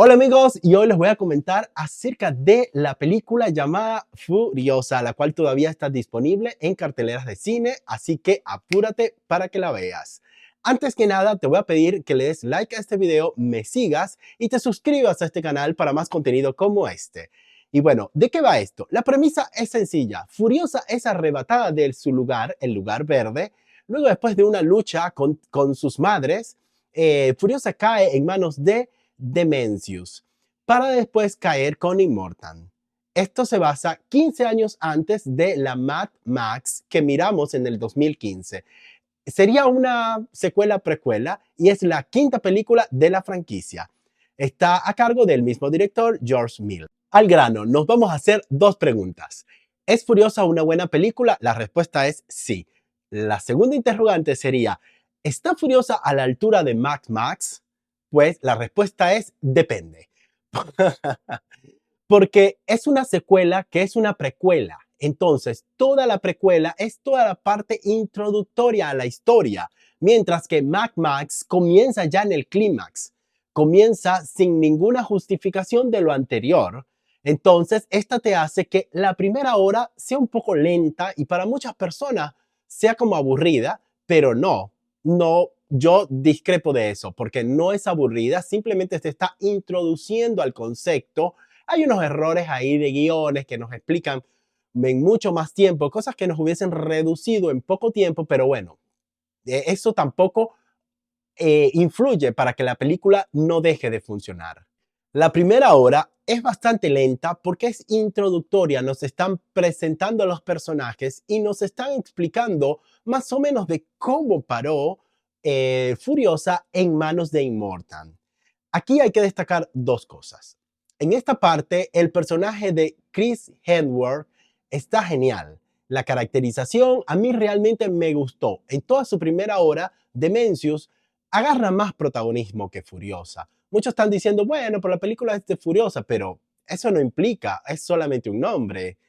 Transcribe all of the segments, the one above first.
Hola amigos, y hoy les voy a comentar acerca de la película llamada Furiosa, la cual todavía está disponible en carteleras de cine, así que apúrate para que la veas. Antes que nada, te voy a pedir que le des like a este video, me sigas y te suscribas a este canal para más contenido como este. Y bueno, ¿de qué va esto? La premisa es sencilla. Furiosa es arrebatada de su lugar, el lugar verde, luego después de una lucha con sus madres, Furiosa cae en manos de Demencius, para después caer con Immortan. Esto se basa 15 años antes de la Mad Max que miramos en el 2015. Sería una secuela precuela y es la quinta película de la franquicia. Está a cargo del mismo director, George Miller. Al grano, nos vamos a hacer dos preguntas. ¿Es Furiosa una buena película? La respuesta es sí. La segunda interrogante sería, ¿está Furiosa a la altura de Mad Max? Pues la respuesta es depende. Porque es una secuela que es una precuela. Entonces, toda la precuela es toda la parte introductoria a la historia, mientras que Mad Max comienza ya en el clímax, comienza sin ninguna justificación de lo anterior. Entonces, esta te hace que la primera hora sea un poco lenta y para muchas personas sea como aburrida, pero no, yo discrepo de eso, porque no es aburrida, simplemente te está introduciendo al concepto. Hay unos errores ahí de guiones que nos explican en mucho más tiempo, cosas que nos hubiesen reducido en poco tiempo, pero bueno, eso tampoco influye para que la película no deje de funcionar. La primera hora es bastante lenta porque es introductoria, nos están presentando a los personajes y nos están explicando más o menos de cómo paró Furiosa en manos de Immortan. Aquí hay que destacar dos cosas. En esta parte, el personaje de Chris Hemsworth está genial. La caracterización a mí realmente me gustó. En toda su primera hora, Demencius agarra más protagonismo que Furiosa. Muchos están diciendo, bueno, pero la película es de Furiosa, pero eso no implica, es solamente un nombre.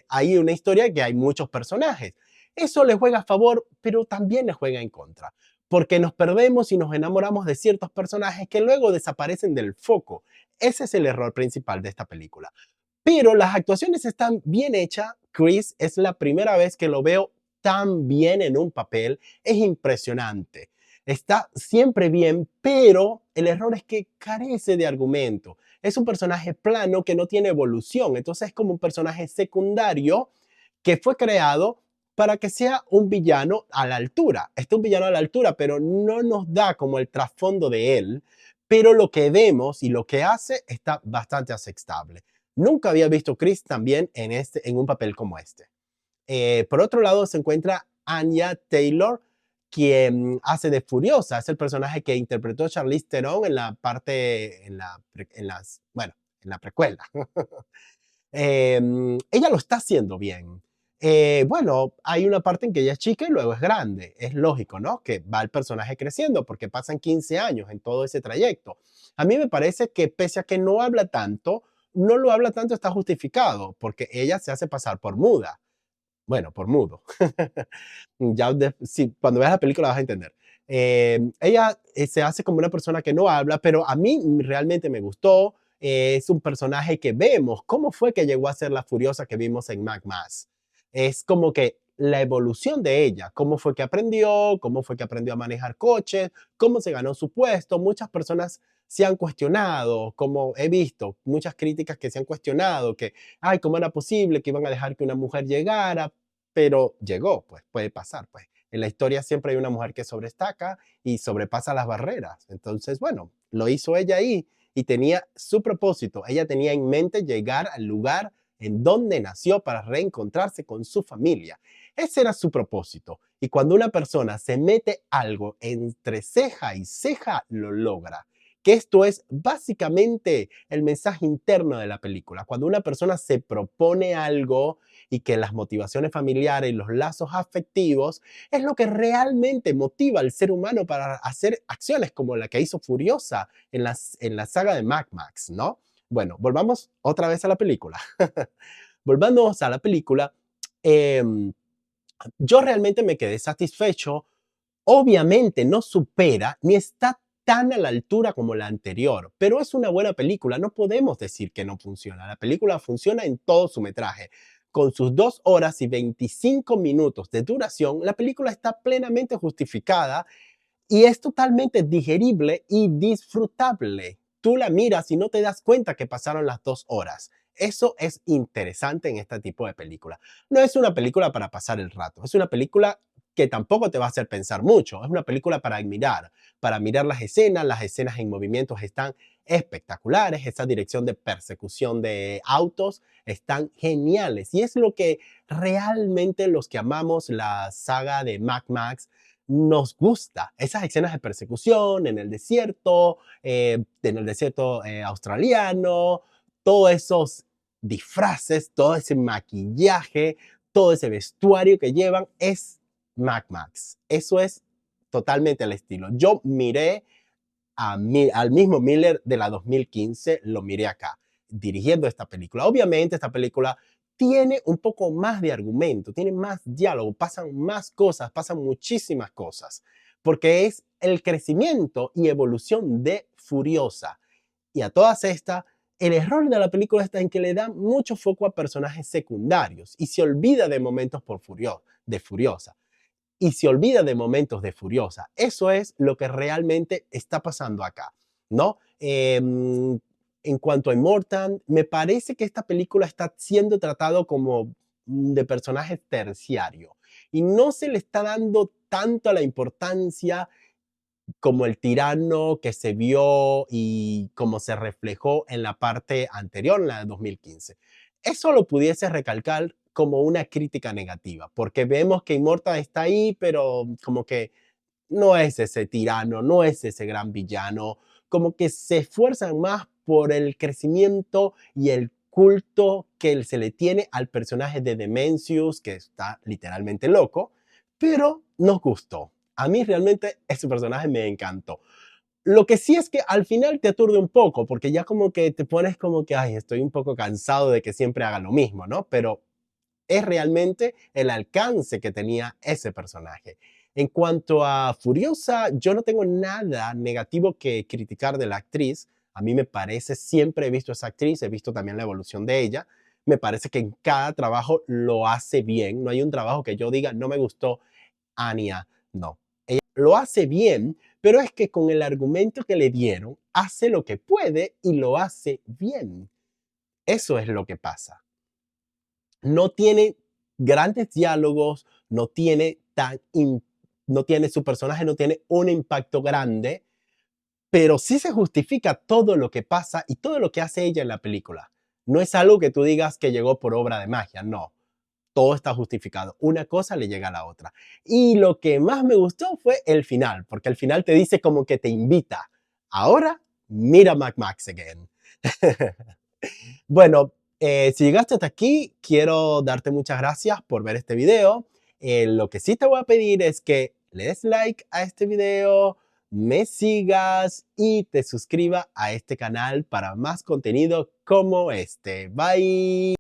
Hay una historia que hay muchos personajes. Eso le juega a favor, pero también le juega en contra porque nos perdemos y nos enamoramos de ciertos personajes que luego desaparecen del foco. Ese es el error principal de esta película. Pero las actuaciones están bien hechas. Chris es la primera vez que lo veo tan bien en un papel. Es impresionante. Está siempre bien, pero el error es que carece de argumento. Es un personaje plano que no tiene evolución. Entonces es como un personaje secundario que fue creado para que sea un villano a la altura. Está un villano a la altura, pero no nos da como el trasfondo de él. Pero lo que vemos y lo que hace está bastante aceptable. Nunca había visto Chris también en un papel como este. Por otro lado, se encuentra Anya Taylor, quien hace de Furiosa. Es el personaje que interpretó Charlize Theron en la parte, bueno, en la precuela. Ella lo está haciendo bien. Bueno, hay una parte en que ella es chica y luego es grande. Es lógico, ¿no? Que va el personaje creciendo porque pasan 15 años en todo ese trayecto. A mí me parece que pese a que no habla tanto, no lo habla tanto está justificado porque ella se hace pasar por muda. Bueno, por mudo. Sí, cuando veas la película vas a entender. Ella se hace como una persona que no habla, pero a mí realmente me gustó. Es un personaje que vemos. ¿Cómo fue que llegó a ser la Furiosa que vimos en Mad Max? Es como que la evolución de ella, cómo fue que aprendió a manejar coches, cómo se ganó su puesto. Muchas personas se han cuestionado, como he visto, muchas críticas que se han cuestionado, que, ay, ¿cómo era posible que iban a dejar que una mujer llegara? Pero llegó, pues puede pasar, pues. En la historia siempre hay una mujer que sobrestaca y sobrepasa las barreras. Entonces, bueno, lo hizo ella ahí y tenía su propósito. Ella tenía en mente llegar al lugar en donde nació para reencontrarse con su familia. Ese era su propósito. Y cuando una persona se mete algo entre ceja y ceja, lo logra. Que esto es básicamente el mensaje interno de la película. Cuando una persona se propone algo y que las motivaciones familiares y los lazos afectivos es lo que realmente motiva al ser humano para hacer acciones como la que hizo Furiosa en la saga de Mad Max, ¿no? Bueno, volvamos otra vez a la película. Volvamos a la película, eh, yo realmente me quedé satisfecho. Obviamente no supera ni está tan a la altura como la anterior, pero es una buena película, no podemos decir que no funciona. La película funciona en todo su metraje. Con sus 2 horas y 25 minutos de duración, la película está plenamente justificada y es totalmente digerible y disfrutable. Tú la miras y no te das cuenta que pasaron las 2 horas. Eso es interesante en este tipo de película. No es una película para pasar el rato, es una película que tampoco te va a hacer pensar mucho. Es una película para mirar las escenas en movimientos están espectaculares, esa dirección de persecución de autos están geniales y es lo que realmente los que amamos la saga de Mad Max nos gusta. Esas escenas de persecución en el desierto australiano, todos esos disfraces, todo ese maquillaje, todo ese vestuario que llevan es Mad Max. Eso es totalmente el estilo. Yo miré al mismo Miller de la 2015, lo miré acá, dirigiendo esta película. Obviamente esta película tiene un poco más de argumento, tiene más diálogo, pasan más cosas, pasan muchísimas cosas, porque es el crecimiento y evolución de Furiosa. Y a todas estas, el error de la película está en que le da mucho foco a personajes secundarios y se olvida de momentos de Furiosa y se olvida de momentos de Furiosa. Eso es lo que realmente está pasando acá, ¿no? En cuanto a Immortan, me parece que esta película está siendo tratado como de personaje terciario y no se le está dando tanto la importancia como el tirano que se vio y como se reflejó en la parte anterior, en la de 2015. Eso lo pudiese recalcar como una crítica negativa, porque vemos que Immortal está ahí, pero como que no es ese tirano, no es ese gran villano, como que se esfuerzan más por el crecimiento y el culto que se le tiene al personaje de Demencius, que está literalmente loco, pero nos gustó. A mí realmente ese personaje me encantó. Lo que sí es que al final te aturde un poco, porque ya como que te pones como que, ay, estoy un poco cansado de que siempre haga lo mismo, ¿no? Pero es realmente el alcance que tenía ese personaje. En cuanto a Furiosa, yo no tengo nada negativo que criticar de la actriz. A mí me parece, siempre he visto a esa actriz, he visto también la evolución de ella. Me parece que en cada trabajo lo hace bien. No hay un trabajo que yo diga, no me gustó Anya. No, ella lo hace bien, pero es que con el argumento que le dieron, hace lo que puede y lo hace bien. Eso es lo que pasa. No tiene grandes diálogos, su personaje no tiene un impacto grande, pero sí se justifica todo lo que pasa y todo lo que hace ella en la película. No es algo que tú digas que llegó por obra de magia, no. Todo está justificado. Una cosa le llega a la otra. Y lo que más me gustó fue el final, porque el final te dice como que te invita. Ahora, mira Mad Max again. Bueno, si llegaste hasta aquí, quiero darte muchas gracias por ver este video. Lo que sí te voy a pedir es que le des like a este video, me sigas y te suscribas a este canal para más contenido como este. Bye.